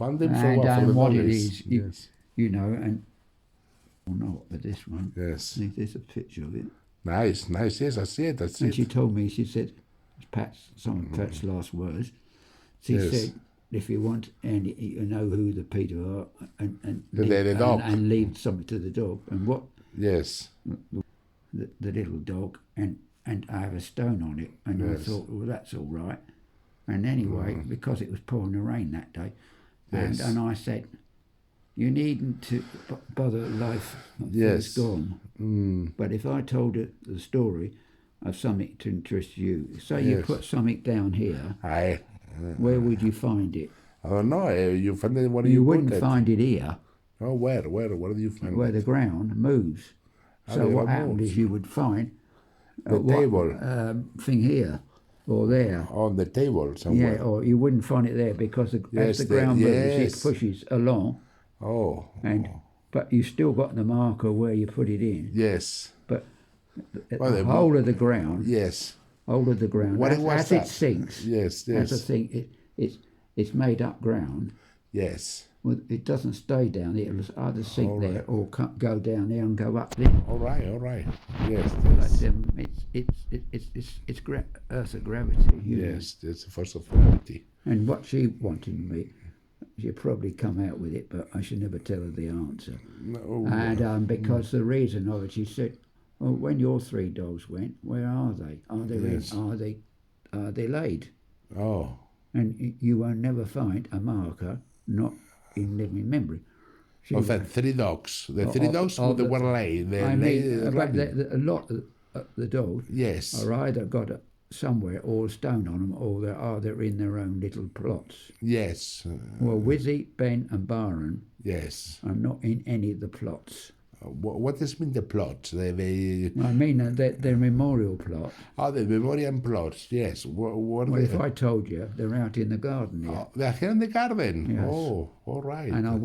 found them so And well for the what it doggies. is, Yes. you know, and or not, but this one. Yes. There's a picture of it. Nice. Yes, I see it. And she told me, she said, some of Pat's last words. She said, if you want, and you know who the people are, and leave something to the dog, and what? Yes. The little dog, and I have a stone on it, and I thought, well, that's all right. And anyway, because it was pouring the rain that day, and I said, you needn't to bother life it's gone. But if I told her the story of something to interest you, say you put something down here, where would you find it? I don't know. You find it where you wouldn't find it here. Oh, where do you find it? Where the ground moves. So what happened is you would find the table thing here or there on the table somewhere. Yeah, or you wouldn't find it there because as the ground moves, it pushes along. But you still got the marker where you put it in. Yes. But the whole of the ground. Yes. Whole of the ground. As it sinks. Yes. As I think it's made up ground. Yes. Well, it doesn't stay down. It'll either sink there or go down there and go up there. All right. Yes. But it's Earth of gravity. Yes, it's the force of gravity. And what she wanted me, she'll probably come out with it, but I should never tell her the answer. No. And because the reason of it, she said, "Well, when your 3 dogs went, where are they? Are they laid?" Oh. And you will never find a marker not in living memory. Of the 3 dogs. The 3 dogs were laid. A lot of the dogs are either got somewhere or a stone on them, or they're in their own little plots. Yes. Well, Wizzy, Ben and Byron are not in any of the plots. What does mean the plots? I mean they're memorial plots. Oh, the memorial plots, yes. If I told you, they're out in the garden here. They're here in the garden? Yes. Oh, all right. And I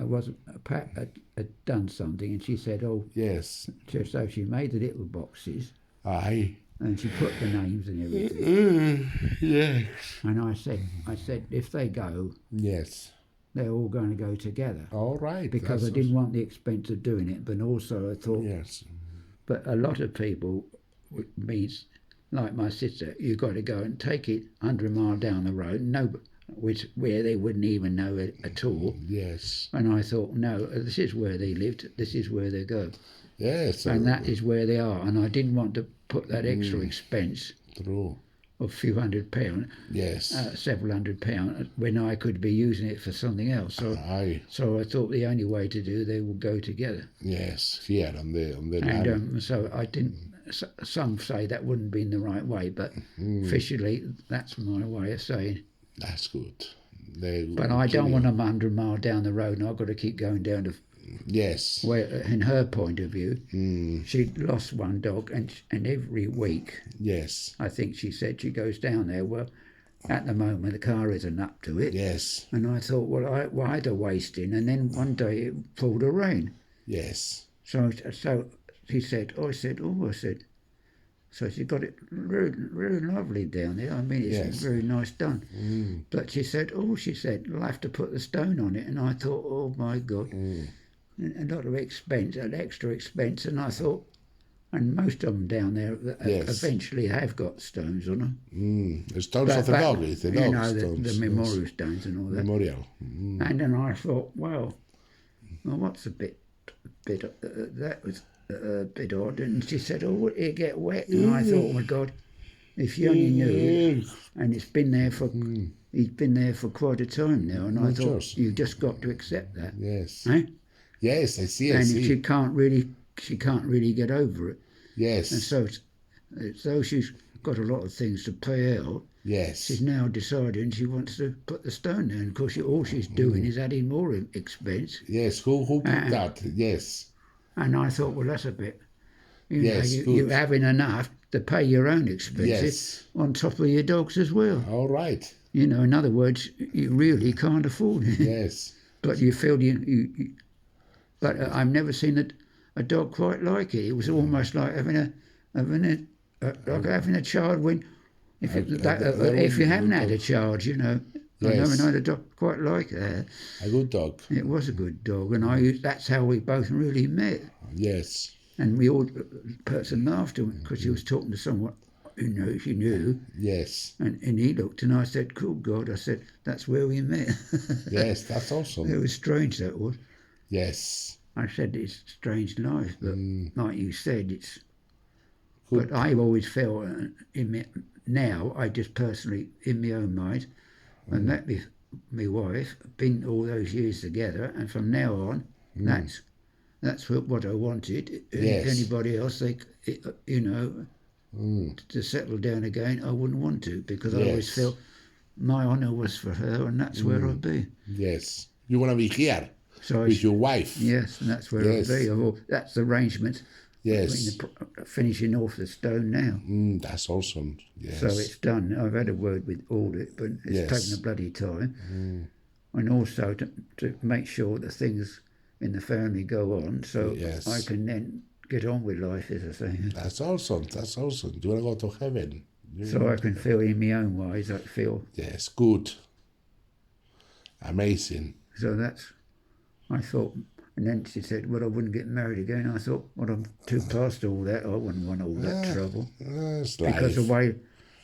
wasn't, Pat had done something, and she said, oh. Yes. So she made the little boxes. Aye. And she put the names and everything. Yes. And I said, if they go. Yes. They're all going to go together. All right. Because I didn't want the expense of doing it, but also I thought. Yes. But a lot of people means, like my sister, you've got to go and take it 100 miles down the road, where they wouldn't even know it at all. Yes. And I thought, no, this is where they lived. This is where they go. Yes. And that is where they are. And I didn't want to put that extra expense. True. Of a few £100, yes, several £100, when I could be using it for something else. So I thought the only way to do they would go together. Yes, here on the and so I didn't. Some say that wouldn't be in the right way, but officially that's my way of saying. That's good. But I don't want them 100 miles down the road, and I've got to keep going down to. Yes. Where, in her point of view, she'd lost one dog, and every week, yes, I think she said she goes down there. Well, at the moment the car isn't up to it. Yes. And I thought, well, why the wasting? And then one day it poured a rain. Yes. So she said, I said. So she got it very, very lovely down there. I mean, it's very nice done. But she said, I'll have to put the stone on it. And I thought, oh my God. A lot of expense, an extra expense, and I thought, and most of them down there eventually have got stones on them. The stones of the dog, the dog stones. The memorial stones and all that. Memorial. And then I thought, well, what's that was a bit odd. And she said, oh, will it get wet? And I thought, oh my God, if you only knew, and it's been there for. He's been there for quite a time now, and I thought you've just got to accept that. Yes. Eh? Yes, I see. And she can't really get over it. Yes. And so, though she's got a lot of things to pay out. Yes. She's now decided she wants to put the stone there. And of course, all she's doing is adding more expense. Yes. Who put that? Yes. And I thought, well, that's a bit. You're having enough to pay your own expenses on top of your dogs as well. All right. In other words, you really can't afford it. Yes. But you feel you but I've never seen a dog quite like it. It was almost like having a child when if you haven't had a child, I Yes. never known a dog quite like that. A good dog. It was a good dog, and that's how we both really met. Yes. And we all, the person laughed at him because she was talking to someone she knew. Yes. And he looked, and I said, "Good God!" I said, "That's where we met." Yes, that's awesome. It was strange, that was. Yes. I said it's a strange life, but like you said, it's. Good. But I've always felt now, I just personally, in my own mind, and that my wife, been all those years together, and from now on, that's what I wanted. Yes. Anybody else, to settle down again, I wouldn't want to, because I always felt my honour was for her, and that's where I'd be. Yes. You want to be here So with your wife. Yes, and that's where I'd be. That's the arrangement. Yes. Finishing off the stone now. That's awesome. Yes. So it's done. I've had a word with audit, but it's taken a bloody time. And also to make sure that things in the family go on, so I can then get on with life, as I say. That's awesome. That's awesome. Do you want to go to heaven? So I can feel in my own ways, I feel. Yes, good. Amazing. So I thought, and then she said, well, I wouldn't get married again. I thought, well, I'm too past all that. I wouldn't want all that trouble. That's because life.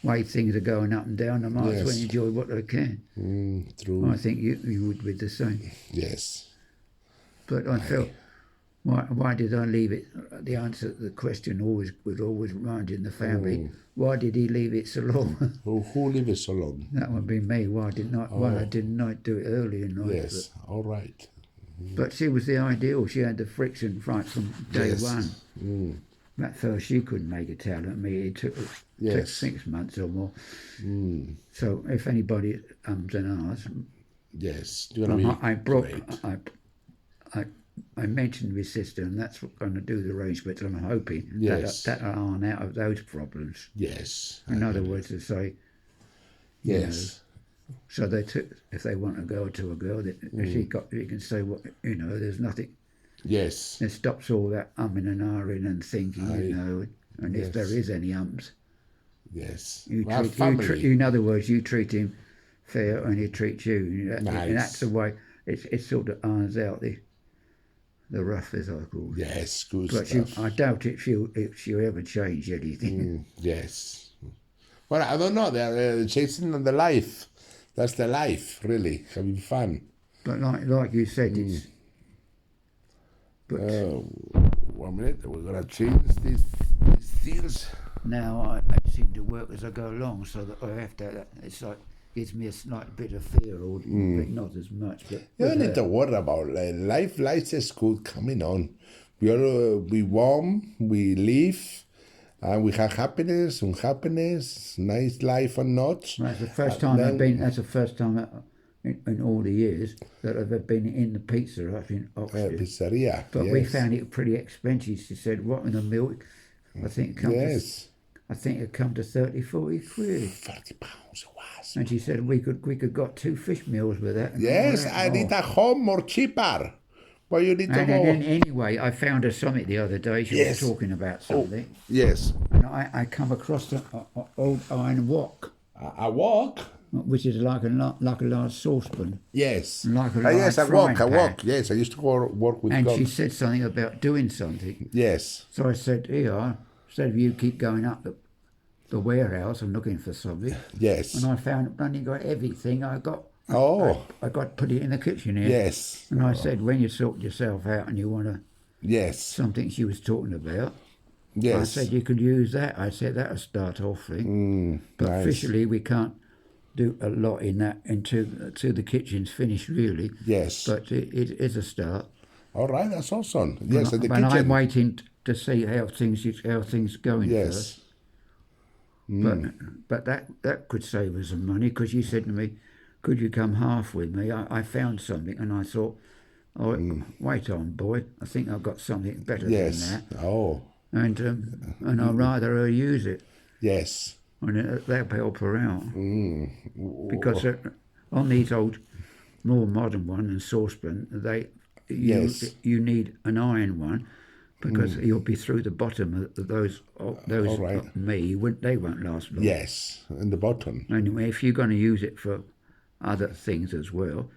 the way things are going up and down, I might as well enjoy what I can. True. I think you would be the same. Yes. But I felt, why did I leave it? The answer to the question would always remind you in the family. Why did he leave it so long? Who lived it so long? That would be me. Why didn't I do it early in life? Yes, all right. But she was the ideal. She had the friction right from day one. At first, she couldn't make a towel at me. It took 6 months or more. So if anybody ums and ahs, yes, you're gonna I mentioned my sister, and that's going to do the arrangements. I'm hoping that I'll iron out of those problems. Yes. In other words, to say, yes. So they took, if they want a girl to a girl, she can say what there's nothing. Yes. It stops all that umming and ahhing and thinking, and if there is any ums. Yes. In other words, you treat him fair and he treats you. And that's the way it sort of irons out the rough, as I call it. Yes, good but stuff. I doubt if she'll ever change anything. Yes. Well, I don't know. They're chasing the life. That's the life, really, having fun. But like you said, it's... But 1 minute, we're going to change these things. Now I seem to work as I go along, so that I have to... It's like, gives me a slight bit of fear, or but not as much. But you don't need to worry about life. Life is good coming on. We warm, we live. We have happiness, unhappiness, nice life or not. That's the first time That's the first time in all the years that I've been in the pizza up in Oxford. Pizzeria. But we found it pretty expensive. She said, "What in the milk?" I think it come to 30, 40 quid. £30 it was. And she said we could got 2 fish meals with that. Yes, I need a home more cheaper. Well, you need to go. And then anyway, I found her something the other day. She was talking about something. Yes. And I come across an old iron wok. A wok? Which is like a large saucepan. Yes. Like a large a wok. Yes, I used to work with And God. she said something about doing something. Yes. So I said, here, instead of you keep going up the warehouse and looking for something. Yes. And I found I got everything I got. I got to put it in the kitchen here. Yes. And I said, when you sort yourself out and you want to... Yes. Something she was talking about. Yes. I said, you could use that. I said, that'll start off thing. But officially, we can't do a lot in that until the kitchen's finished, really. Yes. But it is a start. All right, that's awesome. Yes, at the but kitchen. I'm waiting to see how things going first. But that could save us some money, because you said to me, could you come half with me? I found something, and I thought, wait on, boy. I think I've got something better than that. Oh. And I'd rather her use it. Yes. And that'll help her out. Because on these old, more modern one and saucepan, you need an iron one, because you'll be through the bottom of those they won't last long. Yes, in the bottom. Anyway, if you're going to use it for other things as well.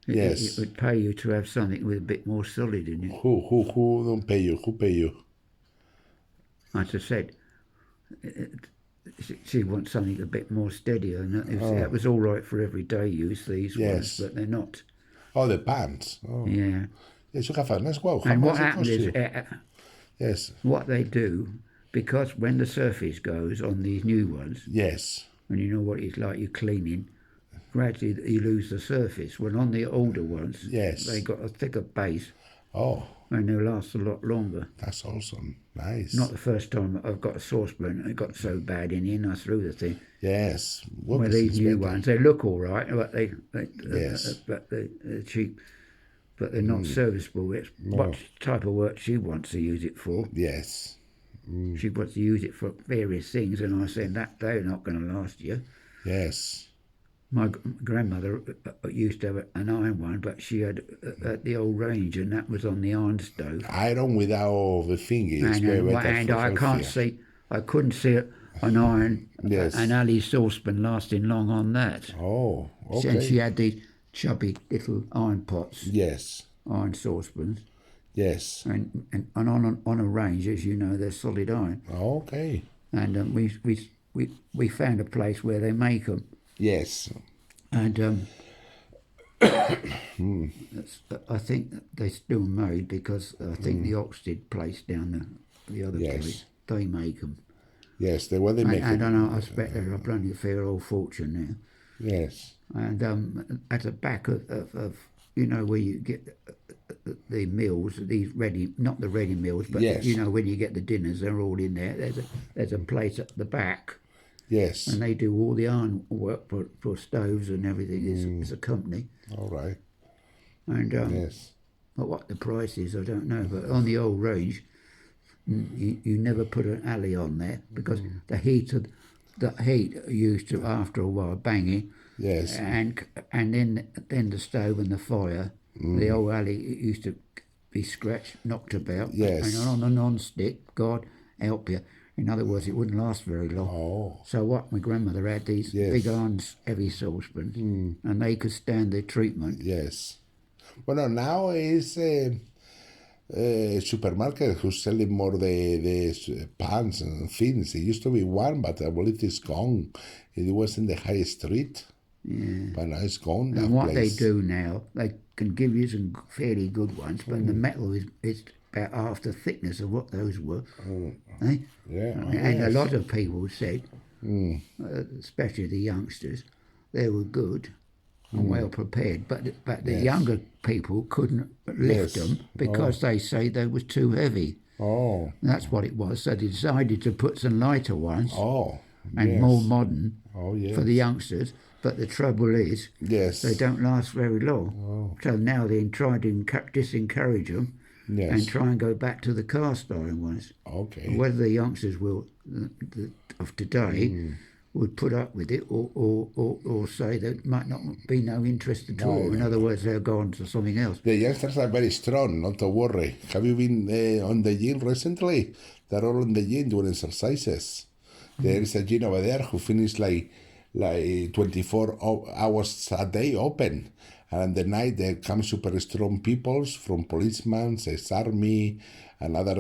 Yes. It would pay you to have something with a bit more solid in it. Who don't pay you? Who pay you? As I said, she wants something a bit more steadier, and that was all right for everyday use, these ones, but they're not. Oh, the pants. Oh. Yeah. Yes, you have a nice wow. How And what much it happens cost is, you? Yes. what they do, because when the surface goes on these new ones, Yes. and you know what it's like, you're cleaning, gradually you lose the surface. When on the older ones, Yes. they got a thicker base, Oh, and they'll last a lot longer. that's awesome. Nice. Not the first time I've got a saucepan, it got so bad in here, and I threw the thing. Yes. What Well, is these this new better? ones, they look all right, but Yes. but they're cheap, but they're not serviceable. It's what type of work she wants to use it for. Yes. She wants to use it for various things, and I said that they're not going to last you. Yes. My grandmother used to have an iron one, but she had at the old range, and that was on the iron stove. Iron without the thingy is very better And for I can't healthier. see, I couldn't see an iron, Yes. an alley saucepan lasting long on that. Oh, And okay. she had these chubby little iron pots, Yes. iron saucepans, Yes. and on a range, as you know, they're solid iron. Okay. And we found a place where they make them. Yes. And I think they're still made because I think the Oxted place down the other Yes. place, they make them. Yes. The way they make And it. I know I expect they're a bloody fair old fortune now. Yes. And at the back of you know where you get the meals, these ready, not the ready meals, but Yes. you know when you get the dinners, they're all in there. There's a place at the back. Yes. And they do all the iron work for stoves and everything. It's a company. All right. And Yes. but what the price is, I don't know. But on the old range, you never put an alley on there because the heat used to after a while banging. Yes. And then the stove and the fire, the old alley used to be scratched, knocked about. Yes. And on a non-stick, God help you. In other words, it wouldn't last very long. Oh. So what my grandmother had these Yes. big iron heavy saucepans, and they could stand the treatment. Yes. Well, now is supermarket who's selling more the pans and things. It used to be one, but I believe it's gone. It was in the high street, but now it's gone. That And what place. they do now, they can give you some fairly good ones, but the metal is about half the thickness of what those were. Eh? Yeah. And a lot of people said, especially the youngsters, they were good and well prepared, but the younger people couldn't lift Yes. them because they say they was too heavy. Oh. That's what it was. So they decided to put some lighter ones Oh. and Yes. more modern Oh, yes. for the youngsters. But the trouble is, Yes. they don't last very long. So now they try to disencourage them Yes. and try and go back to the cast iron ones. Okay. Whether the youngsters will of today would put up with it or say there might not be no interest at all. In other words, they'll go on to something else. The youngsters are very strong, not to worry. Have you been on the gym recently? They're all on the gym doing exercises. There is a gym over there who finished like 24 hours a day open. And the night there come super strong peoples from policemen, army, and other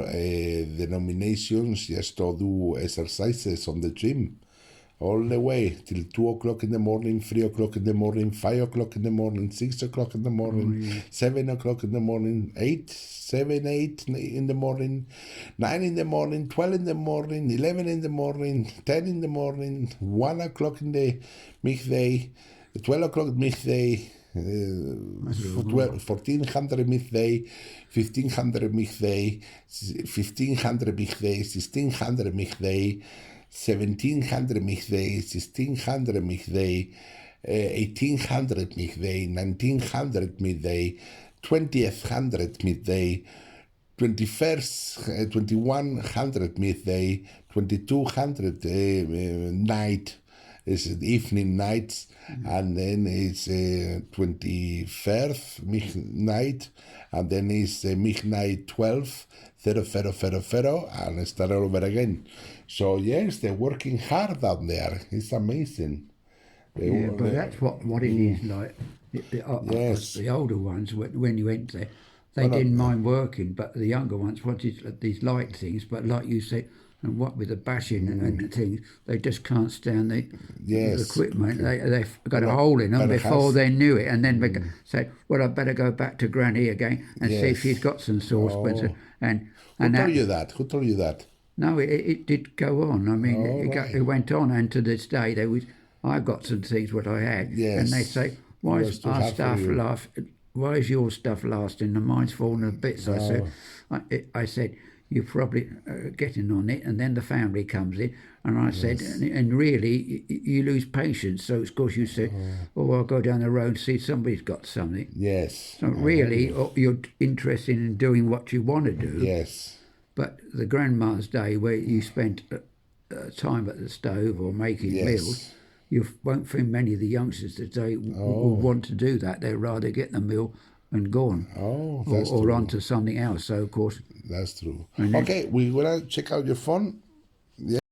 denominations just to do exercises on the gym. All the way till 2 o'clock in the morning, 3 o'clock in the morning, 5 o'clock in the morning, 6 o'clock in the morning, 7 o'clock in the morning, 8 in the morning, 9 in the morning, 12 in the morning, 11 in the morning, 10 in the morning, 1 o'clock in the midday, 12 o'clock midday, 1400 midday, 1500 midday, 1500 midday, 1600 midday, 1700 midday, 1600 midday, 1800 midday, 1900 midday, 20th midday, 2100 midday, 2200 night is evening nights, and then it's 23rd midnight, and then it's midnight 12, 0000, and start all over again. So yes, they're working hard out there. It's amazing. Yeah, but that's what it is like. Yes. The older ones, when you went there, they Well, didn't mind working, but the younger ones wanted these light things. But like you said, and what with the bashing and things, they just can't stand the yes. equipment. They've got a Well, hole in them but it before has- they knew it, and then they said, "Well, I better go back to Granny again and see if Yes. she's got some saucepans." Oh. And Who and told that, you that? Who told you that? no, it did go on. I mean, Right. it went on, and to this day, I got some things what I had, and they Yes. say, It "Why was is too our hard for stuff you. Why is your stuff lasting and mine's falling to bits?" I said, I said, "You're probably getting on it," and then the family comes in, and I said, and really, you lose patience. So it's because you said, "Oh, I'll go down the road and see somebody's got something." Yes. So really, you're interested in doing what you want to do. Yes. But the grandma's day, where you spent time at the stove or making meals, Yes. you won't find many of the youngsters today will want to do that. They'd rather get the meal and go on, Oh, that's or true. on to something else. So of course, That's true. and then, Okay, we're gonna check out your phone.